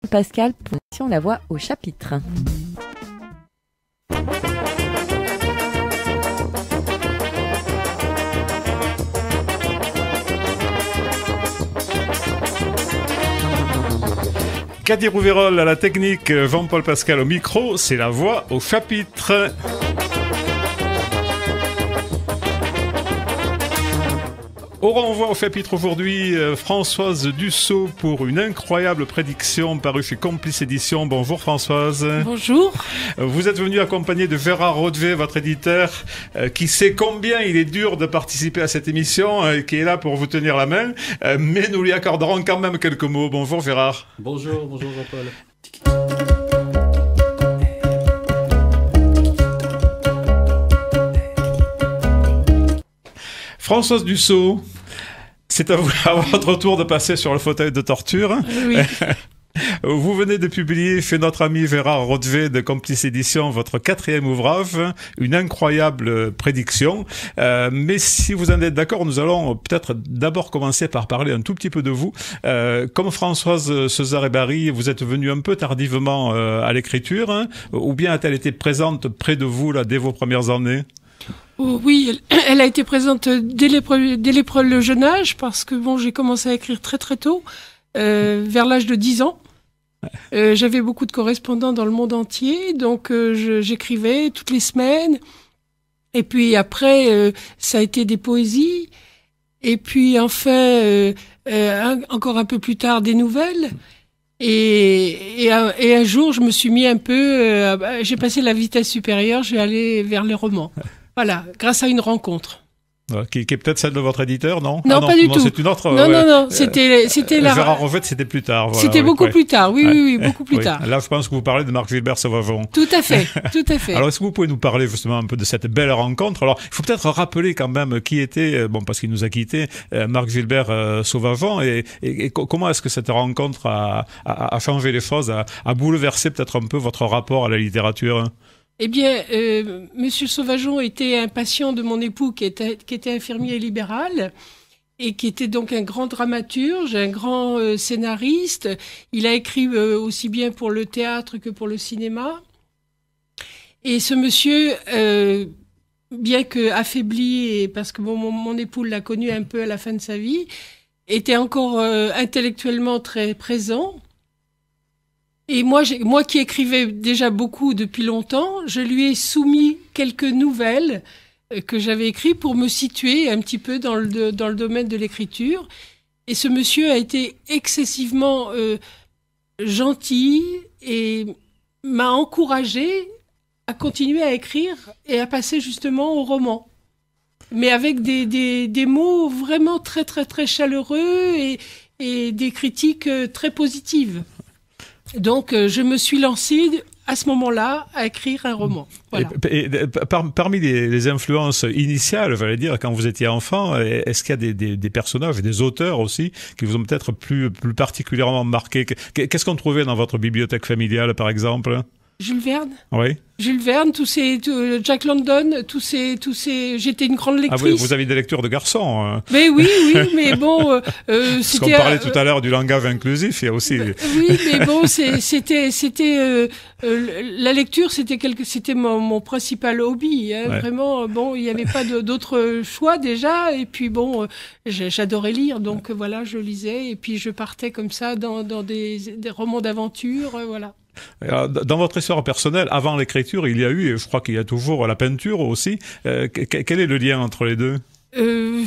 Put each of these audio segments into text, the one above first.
Pascal pour La Voix au chapitre. Cathy Rouverol à la technique, Jean-Paul Pascal au micro, c'est La Voix au chapitre. Au renvoi au chapitre aujourd'hui, Françoise Dussault pour une incroyable prédiction parue chez Complice Éditions. Bonjour Françoise. Bonjour. Vous êtes venue accompagnée de Gérard Rodvet, votre éditeur, qui sait combien il est dur de participer à cette émission, qui est là pour vous tenir la main, mais nous lui accorderons quand même quelques mots. Bonjour Gérard. Bonjour Jean-Paul. Françoise Dussault, c'est à votre tour de passer sur le fauteuil de torture. Oui. Vous venez de publier chez notre ami Gérard Rodvet de Complice Éditions votre 4e ouvrage, une incroyable prédiction. Mais si vous en êtes d'accord, nous allons peut-être d'abord commencer par parler un tout petit peu de vous. Comme Françoise César-Barry, vous êtes venue un peu tardivement à l'écriture, hein, ou bien a-t-elle été présente près de vous là, dès vos premières années ? Oui, elle a été présente dès le jeune âge, parce que bon, j'ai commencé à écrire très très tôt, vers l'âge de 10 ans. J'avais beaucoup de correspondants dans le monde entier, donc j'écrivais toutes les semaines. Et puis après, ça a été des poésies. Et puis enfin, encore un peu plus tard, des nouvelles. Et un jour, je me suis mis un peu... j'ai passé la vitesse supérieure, j'ai allé vers les romans. Voilà, grâce à une rencontre. Qui est peut-être celle de votre éditeur, non? Non, pas du tout. C'est une autre. Non, c'était Gérard Rodvet, c'était plus tard. Voilà, c'était beaucoup plus tard, oui, beaucoup plus tard. Là, je pense que vous parlez de Marc-Gilbert Sauvageon. Tout à fait. Alors, est-ce que vous pouvez nous parler justement un peu de cette belle rencontre? Alors, il faut peut-être rappeler quand même qui était, parce qu'il nous a quittés, Marc-Gilbert Sauvageon, et comment est-ce que cette rencontre a changé les choses, a bouleversé peut-être un peu votre rapport à la littérature? Eh bien, Monsieur Sauvageon était un patient de mon époux qui était infirmier libéral et qui était donc un grand dramaturge, un grand scénariste. Il a écrit aussi bien pour le théâtre que pour le cinéma. Et ce monsieur, bien que affaibli, et parce que mon époux l'a connu un peu à la fin de sa vie, était encore intellectuellement très présent. Et moi qui écrivais déjà beaucoup depuis longtemps, je lui ai soumis quelques nouvelles que j'avais écrites pour me situer un petit peu dans le domaine de l'écriture. Et ce monsieur a été excessivement gentil et m'a encouragé à continuer à écrire et à passer justement au roman. Mais avec des mots vraiment très très très chaleureux et des critiques très positives. Donc, je me suis lancée à ce moment-là à écrire un roman. Voilà. Et parmi les influences initiales, j'allais dire, quand vous étiez enfant, est-ce qu'il y a des personnages et des auteurs aussi qui vous ont peut-être plus particulièrement marqué? Qu'est-ce qu'on trouvait dans votre bibliothèque familiale, par exemple? Jules Verne. Oui. Jules Verne, Jack London, tous ces, j'étais une grande lectrice. Ah oui, vous avez des lectures de garçons. Hein. Mais oui, mais bon, Parce qu'on parlait tout à l'heure du langage inclusif, il y a aussi. Oui, mais bon, c'était la lecture, c'était mon principal hobby. Hein, ouais. Vraiment, bon, il n'y avait pas d'autre choix déjà, et puis bon, j'adorais lire, donc voilà, je lisais, et puis je partais comme ça dans des romans d'aventure, voilà. Dans votre histoire personnelle, avant l'écriture, il y a eu, et je crois qu'il y a toujours la peinture aussi. Quel est le lien entre les deux? Il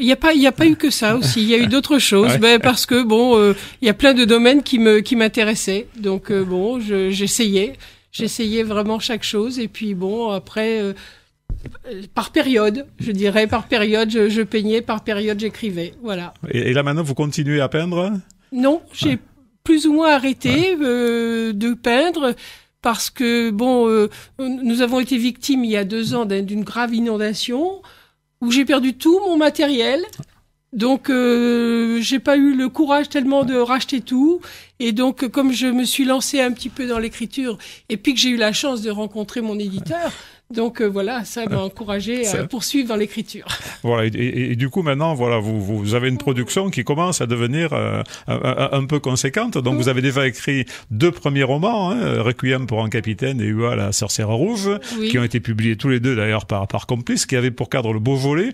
n'y a pas eu que ça aussi. Il y a eu d'autres choses, ouais. Parce que bon, il y a plein de domaines qui m'intéressaient. Donc bon, j'essayais vraiment chaque chose. Et puis bon, après, par période, je dirais, par période, je peignais, par période, j'écrivais. Voilà. Et là maintenant, vous continuez à peindre? Non, j'ai plus ou moins arrêté de peindre parce que bon, nous avons été victimes il y a 2 ans d'une grave inondation où j'ai perdu tout mon matériel. Donc j'ai pas eu le courage tellement de racheter tout, et donc comme je me suis lancée un petit peu dans l'écriture et puis que j'ai eu la chance de rencontrer mon éditeur, Donc voilà, ça m'a encouragé à poursuivre dans l'écriture. Voilà, et du coup maintenant, voilà, vous avez une production qui commence à devenir un peu conséquente. Donc vous avez déjà écrit 2 premiers romans, Requiem pour un capitaine et Ua la sorcière rouge, qui ont été publiés tous les 2 d'ailleurs par Complice, qui avaient pour cadre le Beaujolais.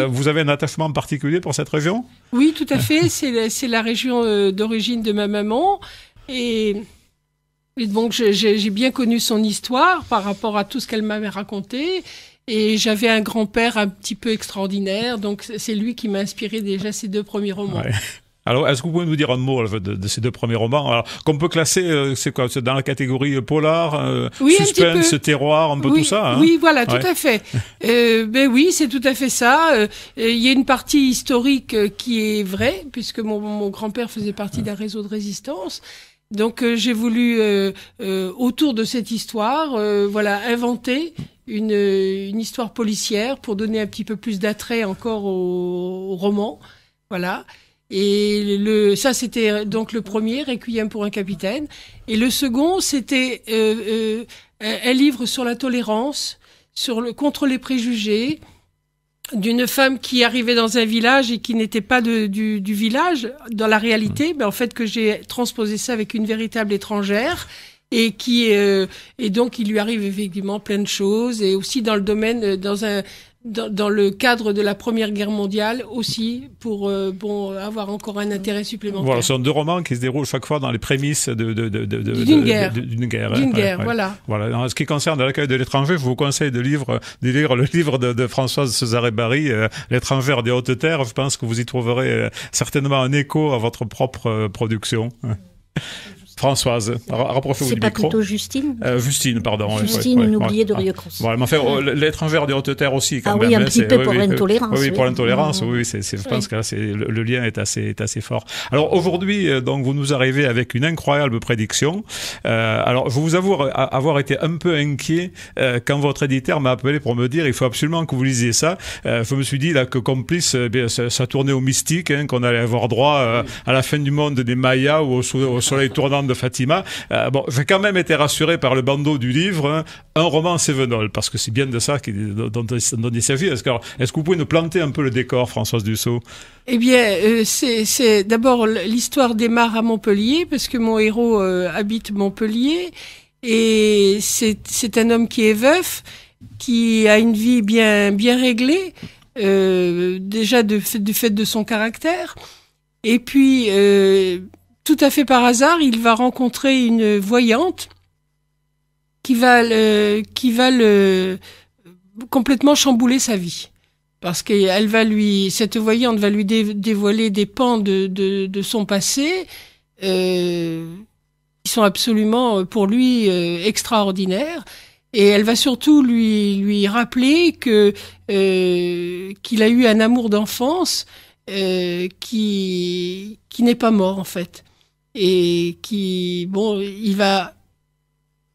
Vous avez un attachement particulier pour cette région? Oui, tout à fait. C'est la région d'origine de ma maman. Et donc, j'ai bien connu son histoire par rapport à tout ce qu'elle m'avait raconté. Et j'avais un grand-père un petit peu extraordinaire. Donc, c'est lui qui m'a inspiré déjà ces 2 premiers romans. Ouais. Alors, est-ce que vous pouvez nous dire un mot de ces 2 premiers romans? Alors, qu'on peut classer, c'est quoi? C'est dans la catégorie polar, suspense, terroir, un peu tout ça, hein? Oui, voilà, tout à fait. Ben oui, c'est tout à fait ça. Il y a une partie historique qui est vraie, puisque mon grand-père faisait partie d'un réseau de résistance. Donc j'ai voulu autour de cette histoire, inventer une histoire policière pour donner un petit peu plus d'attrait encore au roman, voilà. Et ça c'était donc le premier, Requiem pour un capitaine, et le second c'était un livre sur la tolérance, contre les préjugés, d'une femme qui arrivait dans un village et qui n'était pas du village dans la réalité, mais en fait que j'ai transposé ça avec une véritable étrangère et et donc il lui arrive effectivement plein de choses, et aussi dans le domaine dans le cadre de la Première Guerre mondiale aussi, pour avoir encore un intérêt supplémentaire. Voilà, ce sont 2 romans qui se déroulent chaque fois dans les prémices d'une guerre. D'une guerre, voilà. Voilà. En ce qui concerne l'accueil de l'étranger, je vous conseille de lire le livre de Françoise Césarée-Barry, L'étrangère des hautes terres. Je pense que vous y trouverez certainement un écho à votre propre production. Françoise, rapprochez-vous du micro. C'est pas plutôt Justine? Justine, pardon. Justine, une oubliée de Rieucros. Voilà, mais enfin, l'étrangère des hautes terres aussi, quand même. Ah oui, un petit peu pour l'intolérance. Oui, pour l'intolérance, oui. Je pense que là, le lien est assez fort. Alors, aujourd'hui, donc, vous nous arrivez avec une incroyable prédiction. Alors, je vous avoue avoir été un peu inquiet quand votre éditeur m'a appelé pour me dire, il faut absolument que vous lisiez ça. Je me suis dit, là, que Complice, ça tournait au mystique, qu'on allait avoir droit à la fin du monde des Mayas ou au soleil tournant de Fatima. J'ai quand même été rassuré par le bandeau du livre, un roman Cévenol, parce que c'est bien de ça dont il s'agit. Est-ce que vous pouvez nous planter un peu le décor, Françoise Dussault? Eh bien, c'est d'abord l'histoire démarre à Montpellier, parce que mon héros habite Montpellier, et c'est un homme qui est veuf, qui a une vie bien réglée, déjà du fait de son caractère, et puis tout à fait par hasard, il va rencontrer une voyante qui va complètement chambouler sa vie. Parce que cette voyante va lui dévoiler des pans de son passé, qui sont absolument, pour lui, extraordinaires. Et elle va surtout lui rappeler qu'il a eu un amour d'enfance, qui n'est pas mort, en fait. Et il va,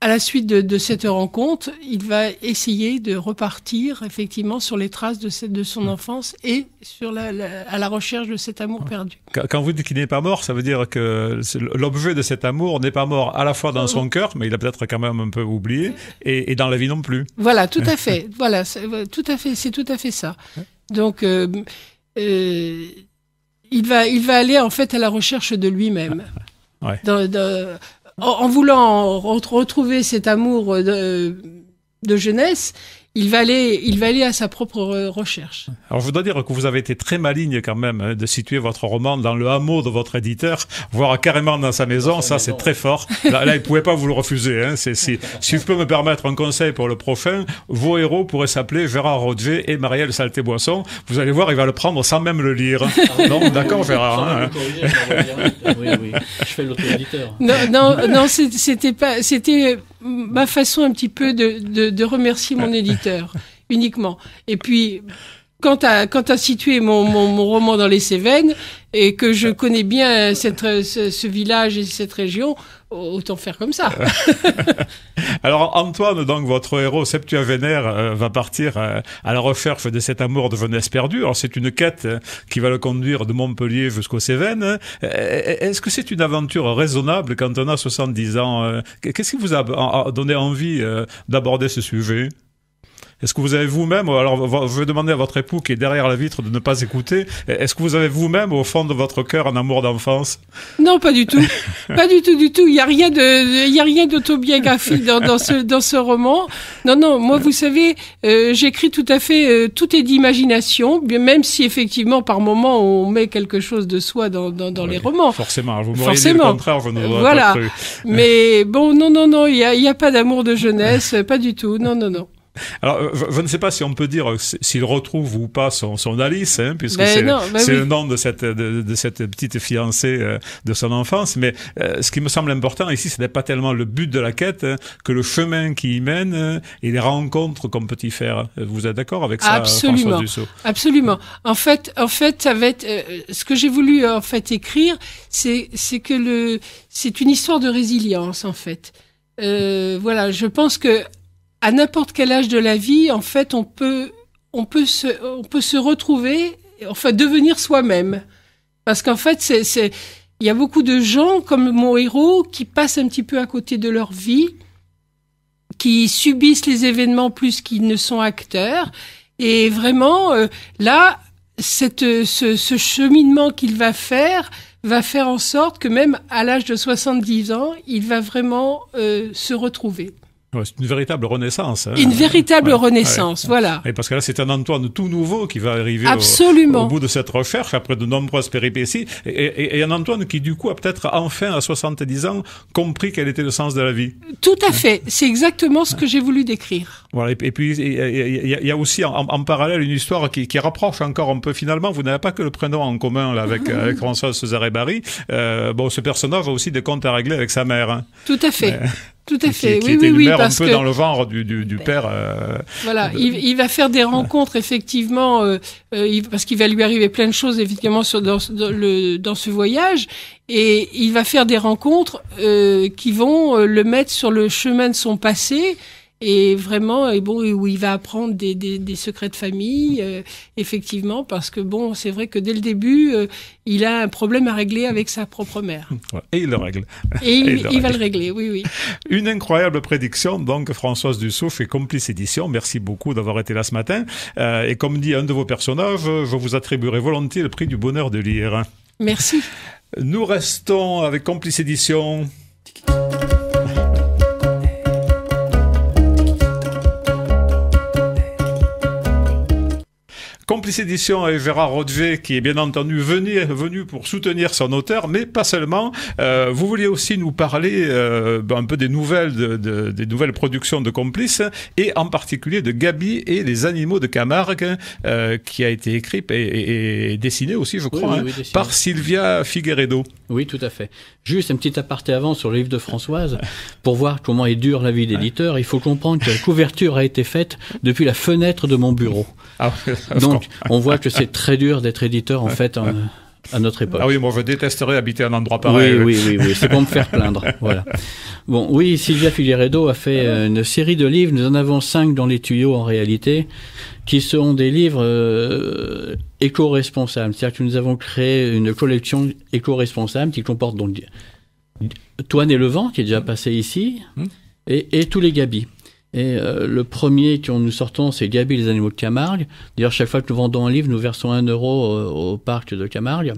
à la suite de cette rencontre, il va essayer de repartir effectivement sur les traces de son enfance et à la recherche de cet amour perdu. Quand vous dites qu'il n'est pas mort, ça veut dire que l'objet de cet amour n'est pas mort à la fois dans son cœur, mais il a peut-être quand même un peu oublié, et dans la vie non plus. Voilà, tout à fait. Voilà, c'est tout à fait ça. Donc, il va aller en fait à la recherche de lui-même. Ouais. En voulant retrouver cet amour de jeunesse, il va aller à sa propre recherche. Alors je dois dire que vous avez été très maligne quand même de situer votre roman dans le hameau de votre éditeur, voire carrément dans sa maison. Ça c'est très fort. Là il pouvait pas vous le refuser. Si je peux me permettre un conseil pour le prochain, vos héros pourraient s'appeler Gérard Rodger et Marielle Salté-Boisson. Vous allez voir, il va le prendre sans même le lire. Non, d'accord Gérard. Oui, je fais l'auto-éditeur. Non, c'était ma façon un petit peu de remercier mon éditeur, uniquement. Et puis, quand t'as situé mon roman dans les Cévennes, et que je connais bien ce village et cette région, autant faire comme ça. Alors Antoine, donc votre héros septuagénaire, va partir à la recherche de cet amour de jeunesse perdue. Alors c'est une quête qui va le conduire de Montpellier jusqu'aux Cévennes. Est-ce que c'est une aventure raisonnable quand on a 70 ans? Qu'est-ce qui vous a donné envie d'aborder ce sujet? Est-ce que vous avez vous-même, alors je vais demander à votre époux qui est derrière la vitre de ne pas écouter, est-ce que vous avez vous-même au fond de votre cœur un amour d'enfance? Non, pas du tout. Pas du tout, du tout. Il y a rien d'autobiographique dans ce roman. Non, moi, vous savez, j'écris tout à fait, tout est d'imagination, même si effectivement, par moment, on met quelque chose de soi dans les romans. Forcément. Vous m'auriez dit le contraire, je ne l'aurais pas cru. Mais bon, non, il y a pas d'amour de jeunesse, pas du tout. Non. Alors, je ne sais pas si on peut dire s'il retrouve ou pas son Alice, hein, puisque c'est le nom de cette petite fiancée de son enfance. Mais ce qui me semble important ici, ce n'est pas tellement le but de la quête, hein, que le chemin qui y mène et les rencontres qu'on peut y faire. Vous êtes d'accord avec ça, Françoise Dussault? Absolument. En fait, ça va être ce que j'ai voulu en fait écrire, c'est que c'est une histoire de résilience en fait. Voilà, je pense que à n'importe quel âge de la vie, en fait, on peut se retrouver, enfin, devenir soi-même. Parce qu'en fait, il y a beaucoup de gens, comme mon héros, qui passent un petit peu à côté de leur vie, qui subissent les événements plus qu'ils ne sont acteurs. Et vraiment, là, ce cheminement qu'il va faire en sorte que même à l'âge de 70 ans, il va vraiment se retrouver. Ouais, c'est une véritable renaissance. Hein. Une véritable renaissance, voilà. Et parce que là, c'est un Antoine tout nouveau qui va arriver au bout de cette recherche, après de nombreuses péripéties, et un Antoine qui, du coup, a peut-être enfin, à 70 ans, compris quel était le sens de la vie. Tout à fait. C'est exactement ce que j'ai voulu décrire. Voilà. Et puis, il y a aussi en parallèle une histoire qui rapproche encore un peu, finalement. Vous n'avez pas que le prénom en commun là, avec Françoise Césarée-Barry. Ce personnage a aussi des comptes à régler avec sa mère. Hein. Tout à fait. Tout à fait, qui était une mère un peu dans le genre du père. Voilà, il va faire des rencontres effectivement, parce qu'il va lui arriver plein de choses effectivement dans ce voyage, et il va faire des rencontres qui vont le mettre sur le chemin de son passé. Et vraiment, où il va apprendre des secrets de famille, effectivement, parce que c'est vrai que dès le début, il a un problème à régler avec sa propre mère. Et il le règle. Et il va le régler, oui. Une incroyable prédiction, donc, Françoise Dussault chez Complice Éditions. Merci beaucoup d'avoir été là ce matin. Et comme dit un de vos personnages, je vous attribuerai volontiers le prix du bonheur de lire. Merci. Nous restons avec Complice Éditions. Complice Édition et Gérard Rodvet, qui est bien entendu venu pour soutenir son auteur, mais pas seulement. Vous vouliez aussi nous parler un peu des nouvelles des nouvelles productions de Complice, et en particulier de Gaby et les animaux de Camargue, qui a été écrit et dessiné aussi, je crois, par Sylvia Figueiredo. Oui, tout à fait. Juste un petit aparté avant sur le livre de Françoise, pour voir comment est dure la vie d'éditeur. Il faut comprendre que la couverture a été faite depuis la fenêtre de mon bureau. Donc, on voit que c'est très dur d'être éditeur, en fait, à notre époque. Ah oui, moi je détesterais habiter un endroit pareil. Oui, c'est pour me faire plaindre. Voilà. Bon, oui, Sylvia Figueiredo a fait une série de livres. Nous en avons 5 dans les tuyaux, en réalité, qui sont des livres éco-responsables. C'est-à-dire que nous avons créé une collection éco-responsable qui comporte donc Toine et le vent, qui est déjà passé ici, et tous les Gaby. Et le premier que nous sortons, c'est Gaby et les animaux de Camargue. D'ailleurs, chaque fois que nous vendons un livre, nous versons 1 euro au parc de Camargue,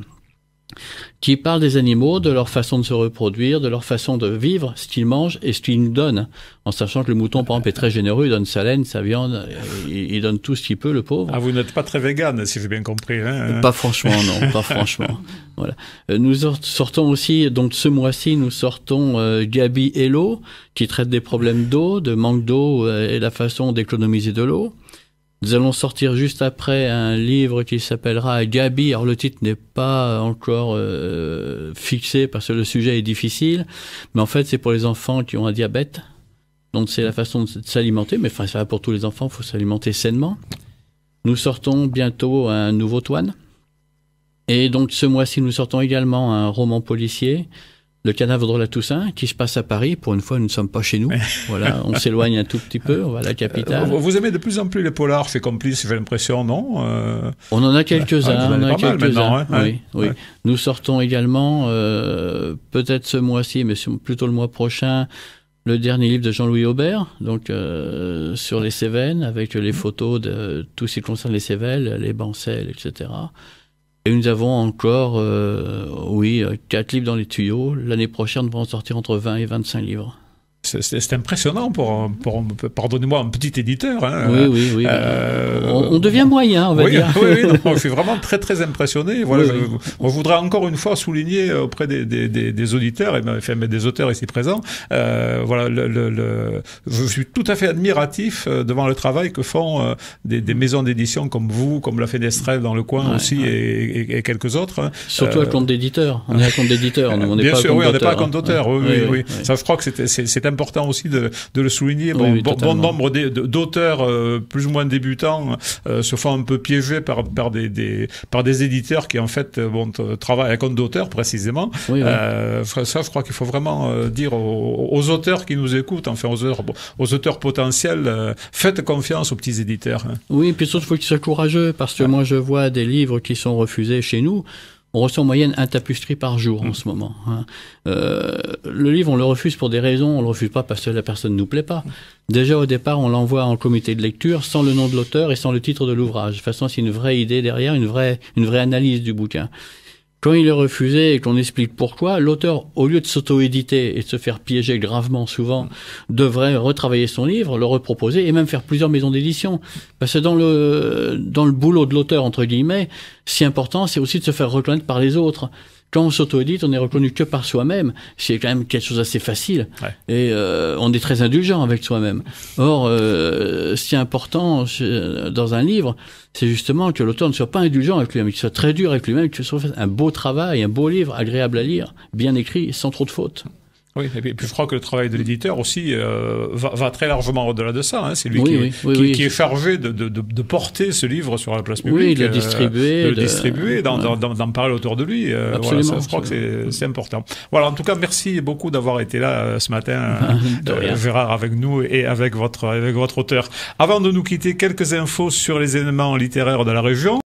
qui parle des animaux, de leur façon de se reproduire, de leur façon de vivre, ce qu'ils mangent et ce qu'ils nous donnent. En sachant que le mouton, par exemple, est très généreux, il donne sa laine, sa viande, il donne tout ce qu'il peut, le pauvre. Ah, vous n'êtes pas très végane, si j'ai bien compris. Hein. Pas franchement, non, pas franchement. Voilà. Nous sortons aussi, donc ce mois-ci, nous sortons Gaby et l'eau, qui traite des problèmes d'eau, de manque d'eau et la façon d'économiser de l'eau. Nous allons sortir juste après un livre qui s'appellera Gaby. Alors le titre n'est pas encore fixé parce que le sujet est difficile, mais en fait c'est pour les enfants qui ont un diabète. Donc c'est la façon de s'alimenter, mais enfin ça va pour tous les enfants, il faut s'alimenter sainement. Nous sortons bientôt un nouveau Toine. Et donc ce mois-ci nous sortons également un roman policier, Le Cadavre de la Toussaint, qui se passe à Paris. Pour une fois, nous ne sommes pas chez nous. Voilà, on s'éloigne un tout petit peu, on va à la capitale. Vous aimez de plus en plus les polars chez Complice, j'ai l'impression, non On en a quelques-uns. Oui. Nous sortons également, peut-être ce mois-ci, mais plutôt le mois prochain, le dernier livre de Jean-Louis Aubert, donc sur les Cévennes, avec les photos de tout ce qui concerne les Cévennes, les Bancels, etc. Et nous avons encore, 4 livres dans les tuyaux. L'année prochaine, nous devons sortir entre 20 et 25 livres. C'est impressionnant pour pardonnez-moi, un petit éditeur. Hein. Oui. On devient moyen, on va dire. Oui, non, je suis vraiment très, très impressionné. Voilà, je voudrais encore une fois souligner auprès des auditeurs, et même des auteurs ici présents, voilà, je suis tout à fait admiratif devant le travail que font des maisons d'édition comme vous, comme la Fenestrelle dans le coin aussi, et quelques autres. Hein. Surtout à compte d'éditeur. On est à compte d'éditeur, nous, on n'est pas à compte d'auteur. Bien sûr, oui, on n'est pas à compte d'auteur. Oui. Ça, je crois que c'est important aussi de le souligner. Bon nombre d'auteurs plus ou moins débutants se font un peu piéger par des éditeurs qui en fait travaillent à compte d'auteur précisément. Ça, je crois qu'il faut vraiment dire aux auteurs qui nous écoutent, enfin aux auteurs potentiels, faites confiance aux petits éditeurs. Hein. Oui, et puis surtout il faut qu'ils soient courageux, parce que moi je vois des livres qui sont refusés chez nous. On reçoit en moyenne un tapuscrit par jour en ce moment. Hein. Le livre, on le refuse pour des raisons. On le refuse pas parce que la personne ne nous plaît pas. Déjà, au départ, on l'envoie en comité de lecture sans le nom de l'auteur et sans le titre de l'ouvrage. De toute façon, c'est une vraie idée derrière, une vraie analyse du bouquin. Quand il est refusé et qu'on explique pourquoi, l'auteur, au lieu de s'auto-éditer et de se faire piéger gravement souvent, devrait retravailler son livre, le reproposer et même faire plusieurs maisons d'édition. Parce que dans le boulot de l'auteur, entre guillemets, si important, c'est aussi de se faire reconnaître par les autres. Quand on s'auto-édite, on est reconnu que par soi-même. C'est quand même quelque chose d'assez facile. Ouais. Et on est très indulgent avec soi-même. Or, ce qui est important dans un livre, c'est justement que l'auteur ne soit pas indulgent avec lui-même, qu'il soit très dur avec lui-même, qu'il soit un beau travail, un beau livre, agréable à lire, bien écrit, sans trop de fautes. Oui, et puis je crois que le travail de l'éditeur aussi va très largement au-delà de ça. Hein. C'est lui qui est chargé de porter ce livre sur la place publique, de le distribuer, d'en parler autour de lui. Voilà, ça, je crois que c'est important. Voilà, en tout cas, merci beaucoup d'avoir été là ce matin, Gérard, avec nous et avec votre auteur. Avant de nous quitter, quelques infos sur les événements littéraires de la région.